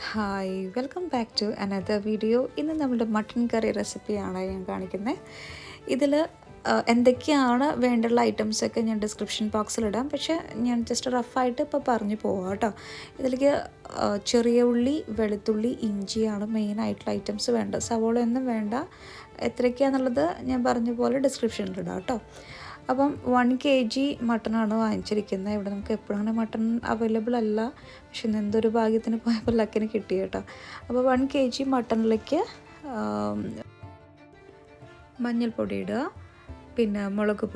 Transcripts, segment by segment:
Hi welcome back to another video. ഇന്ന് നമ്മുടെ mutton കറി റെസിപ്പിയാണ് ഞാൻ കാണിക്കുന്നത്. ഇതിൽ എന്തൊക്കെയാണ് വേണ്ടുള്ള ഐറ്റംസൊക്കെ ഞാൻ ഡിസ്ക്രിപ്ഷൻ ബോക്സിലിടാം. പക്ഷേ ഞാൻ ജസ്റ്റ് റഫായിട്ട് ഇപ്പോൾ പറഞ്ഞു പോവാം കേട്ടോ. ഇതിലേക്ക് ചെറിയ ഉള്ളി, വെളുത്തുള്ളി, ഇഞ്ചിയാണ് മെയിനായിട്ടുള്ള ഐറ്റംസ് വേണ്ടത്. സവോളയൊന്നും വേണ്ട. എത്രയ്ക്കാന്നുള്ളത് ഞാൻ പറഞ്ഞ പോലെ ഡിസ്ക്രിപ്ഷനിലിടാം കേട്ടോ. അപ്പം 1 kg മട്ടനാണ് വാങ്ങിച്ചിരിക്കുന്നത്. ഇവിടെ നമുക്ക് എപ്പോഴും അങ്ങനെ മട്ടൺ അവൈലബിൾ അല്ല, പക്ഷെ ഇന്ന് എന്തൊരു ഭാഗ്യത്തിന് പോയപ്പോൾ ലക്കിന് കിട്ടി കേട്ടോ. അപ്പോൾ 1 kg മട്ടണിലേക്ക് മഞ്ഞൾപ്പൊടി ഇടുക, പിന്നെ മുളക്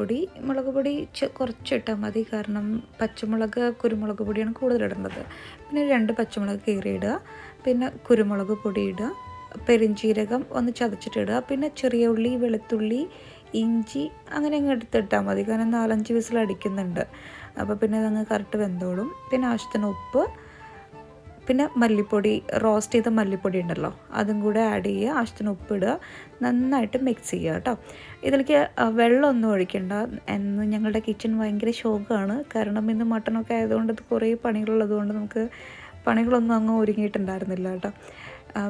പൊടി കുറച്ചിട്ടാൽ മതി, കാരണം പച്ചമുളക് കുരുമുളക് പൊടിയാണ് കൂടുതലിടേണ്ടത്. പിന്നെ 2 പച്ചമുളക് കീറിയിടുക, പിന്നെ കുരുമുളക് പൊടി ഇടുക, പെരിഞ്ചീരകം ഒന്ന് ചതച്ചിട്ടിടുക, പിന്നെ ചെറിയ ഉള്ളി, വെളുത്തുള്ളി, ഇഞ്ചി അങ്ങനെ അങ്ങ് എടുത്തിട്ടാൽ മതി, കാരണം 4-5 വിസിൽ അടിക്കുന്നുണ്ട്. അപ്പോൾ പിന്നെ അതങ്ങ് കറക്റ്റ് വെന്തോളും. പിന്നെ ആവശ്യത്തിന് ഉപ്പ്, പിന്നെ മല്ലിപ്പൊടി, റോസ്റ്റ് ചെയ്ത മല്ലിപ്പൊടി ഉണ്ടല്ലോ, അതും കൂടെ ആഡ് ചെയ്യുക. ആവശ്യത്തിന് ഉപ്പിടുക, നന്നായിട്ട് മിക്സ് ചെയ്യുക കേട്ടോ. ഇതിലേക്ക് വെള്ളമൊന്നും ഒഴിക്കണ്ട. എന്ന് ഞങ്ങളുടെ കിച്ചൺ ഭയങ്കര ശോകമാണ്, കാരണം ഇന്ന് മട്ടനൊക്കെ ആയതുകൊണ്ട് കുറേ പണികളുള്ളതുകൊണ്ട് നമുക്ക് പണികളൊന്നും അങ്ങ് ഒരുങ്ങിയിട്ടുണ്ടായിരുന്നില്ല കേട്ടോ.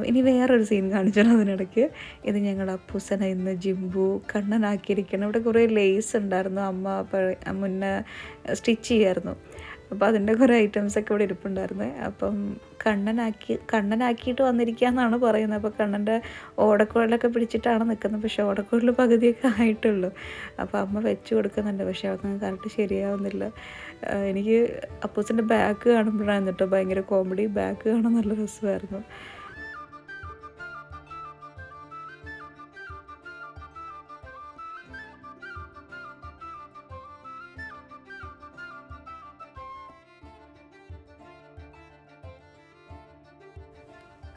ഇനി വേറൊരു സീൻ കാണിച്ചാൽ അതിനിടയ്ക്ക്, ഇത് ഞങ്ങളുടെ അപ്പൂസനെ ഇന്ന് ജിംബു കണ്ണനാക്കിയിരിക്കണം. ഇവിടെ കുറേ ലേസ് ഉണ്ടായിരുന്നു, അമ്മ മുന്നേ സ്റ്റിച്ച് ചെയ്യായിരുന്നു. അപ്പോൾ അതിൻ്റെ കുറേ ഐറ്റംസൊക്കെ ഇവിടെ ഇരിപ്പുണ്ടായിരുന്നു. അപ്പം കണ്ണനാക്കിയിട്ട് വന്നിരിക്കുക എന്നാണ് പറയുന്നത്. അപ്പോൾ കണ്ണൻ്റെ ഓടക്കുഴലൊക്കെ പിടിച്ചിട്ടാണ് നിൽക്കുന്നത്, പക്ഷേ ഓടക്കുഴൽ പകുതിയൊക്കെ ആയിട്ടുള്ളൂ. അപ്പോൾ അമ്മ വെച്ച് കൊടുക്കുന്നുണ്ട്, പക്ഷേ അതൊന്നും കറക്റ്റ് ശരിയാവുന്നില്ല. എനിക്ക് അപ്പൂസിൻ്റെ ബാഗ് കാണുമ്പോഴാണ് കേട്ടോ ഭയങ്കര കോമഡി. ബാഗ് കാണാൻ നല്ല രസമായിരുന്നു.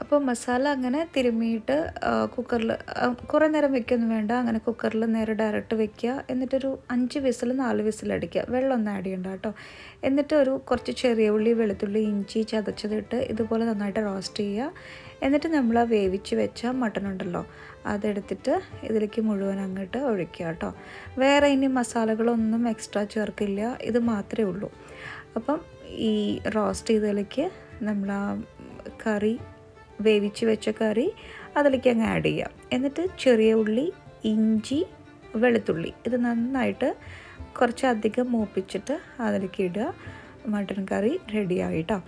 അപ്പോൾ മസാല അങ്ങനെ തിരുമ്മിയിട്ട് കുക്കറിൽ കുറേ നേരം വെക്കൊന്നും വേണ്ട. അങ്ങനെ കുക്കറിൽ നേരെ ഡയറക്റ്റ് വെക്കുക. എന്നിട്ടൊരു 5 വിസിൽ 4 വിസിൽ അടിക്കുക. വെള്ളമൊന്നും ആഡ് ചെയ്യണ്ട കേട്ടോ. എന്നിട്ട് കുറച്ച് ചെറിയ ഉള്ളി, വെളുത്തുള്ളി, ഇഞ്ചി ചതച്ചതിട്ട് ഇതുപോലെ നന്നായിട്ട് റോസ്റ്റ് ചെയ്യുക. എന്നിട്ട് നമ്മൾ ആ വേവിച്ച് വെച്ച മട്ടൺ ഉണ്ടല്ലോ, അതെടുത്തിട്ട് ഇതിലേക്ക് മുഴുവൻ അങ്ങോട്ട് ഒഴിക്കുക കേട്ടോ. വേറെ ഇനി മസാലകളൊന്നും എക്സ്ട്രാ ചേർക്കില്ല, ഇത് മാത്രമേ ഉള്ളൂ. അപ്പം ഈ റോസ്റ്റ് ചെയ്തതിലേക്ക് നമ്മൾ ആ കറി, വേവിച്ച് വെച്ച കറി അതിലേക്ക് അങ്ങ് ആഡ് ചെയ്യാം. എന്നിട്ട് ചെറിയ ഉള്ളി, ഇഞ്ചി, വെളുത്തുള്ളി ഇത് നന്നായിട്ട് കുറച്ചധികം മൂപ്പിച്ചിട്ട് അതിലേക്ക് ഇടുക. മട്ടൻ കറി റെഡിയായിട്ടോ.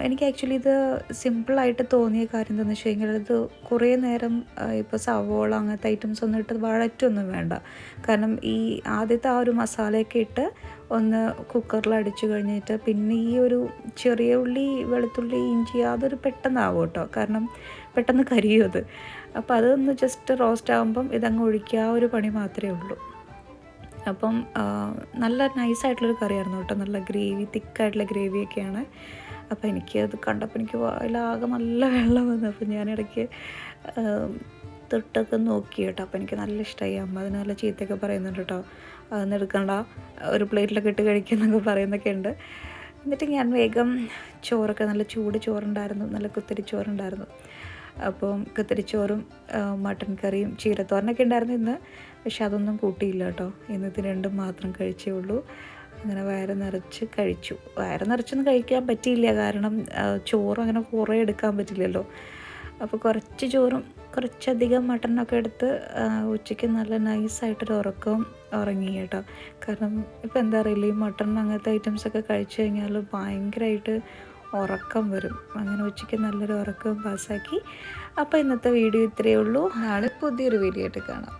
എനിക്ക് ആക്ച്വലി ഇത് സിമ്പിളായിട്ട് തോന്നിയ കാര്യം എന്താണെന്ന് വെച്ച് കഴിഞ്ഞാൽ, ഇത് കുറേ നേരം ഇപ്പോൾ സവോള അങ്ങനത്തെ ഐറ്റംസ് ഒന്നും ഇട്ട് വഴറ്റൊന്നും വേണ്ട. കാരണം ഈ ആദ്യത്തെ ആ ഒരു മസാലയൊക്കെ ഇട്ട് ഒന്ന് കുക്കറിൽ അടിച്ചു കഴിഞ്ഞിട്ട് പിന്നെ ഈ ഒരു ചെറിയ ഉള്ളി, വെളുത്തുള്ളി, ഇഞ്ചി അതൊരു പെട്ടെന്നാവും കേട്ടോ, കാരണം പെട്ടെന്ന് കരിയും അത്. അപ്പോൾ അതൊന്ന് ജസ്റ്റ് റോസ്റ്റ് ആകുമ്പം ഇതങ്ങ് ഒഴിക്കുക, ആ ഒരു പണി മാത്രമേ ഉള്ളൂ. അപ്പം നല്ല നൈസായിട്ടുള്ളൊരു കറിയായിരുന്നു കേട്ടോ, നല്ല ഗ്രേവി, തിക്കായിട്ടുള്ള ഗ്രേവിയൊക്കെയാണ്. അപ്പോൾ എനിക്കത് കണ്ടപ്പോൾ എനിക്ക് അതിലാകെ നല്ല വെള്ളം വന്നു. അപ്പോൾ ഞാനിടയ്ക്ക് തൊട്ടൊക്കെ നോക്കി കേട്ടോ. അപ്പോൾ എനിക്ക് നല്ല ഇഷ്ടമായി. അമ്മ അതിന് നല്ല ചീത്തയൊക്കെ പറയുന്നുണ്ട് കേട്ടോ, അതൊന്നും എടുക്കണ്ട, ഒരു പ്ലേറ്റിലൊക്കെ ഇട്ട് കഴിക്കുന്നൊക്കെ പറയുന്നൊക്കെ ഉണ്ട്. എന്നിട്ട് ഞാൻ വേഗം ചോറൊക്കെ, നല്ല ചൂട് ചോറുണ്ടായിരുന്നു, നല്ല കുത്തരി ചോറുണ്ടായിരുന്നു. അപ്പം കുത്തരിച്ചോറും മട്ടൻ കറിയും ചീരത്തോരനൊക്കെ ഉണ്ടായിരുന്നു ഇന്ന്, പക്ഷെ അതൊന്നും കൂട്ടിയില്ല കേട്ടോ. ഇന്നത്തെ രണ്ടും മാത്രം കഴിച്ചേ ഉള്ളൂ. അങ്ങനെ വയറ് നിറച്ച് കഴിച്ചു. വയറ് നിറച്ചൊന്നും കഴിക്കാൻ പറ്റിയില്ല, കാരണം ചോറും അങ്ങനെ കുറേ എടുക്കാൻ പറ്റില്ലല്ലോ. അപ്പോൾ കുറച്ച് ചോറും കുറച്ചധികം മട്ടനൊക്കെ എടുത്ത് ഉച്ചയ്ക്ക് നല്ല നൈസായിട്ടൊരു ഉറങ്ങി കേട്ടോ. കാരണം ഇപ്പോൾ എന്താ അറിയില്ല, ഈ മട്ടൺ അങ്ങനത്തെ ഐറ്റംസൊക്കെ കഴിച്ചു കഴിഞ്ഞാൽ ഭയങ്കരമായിട്ട് ഉറക്കം വരും. അങ്ങനെ ഉച്ചയ്ക്ക് നല്ലൊരു ഉറക്കവും പാസ്സാക്കി. അപ്പോൾ ഇന്നത്തെ വീഡിയോ ഇത്രയേ ഉള്ളൂ. നാളെ പുതിയൊരു വീഡിയോ ആയിട്ട് കാണാം.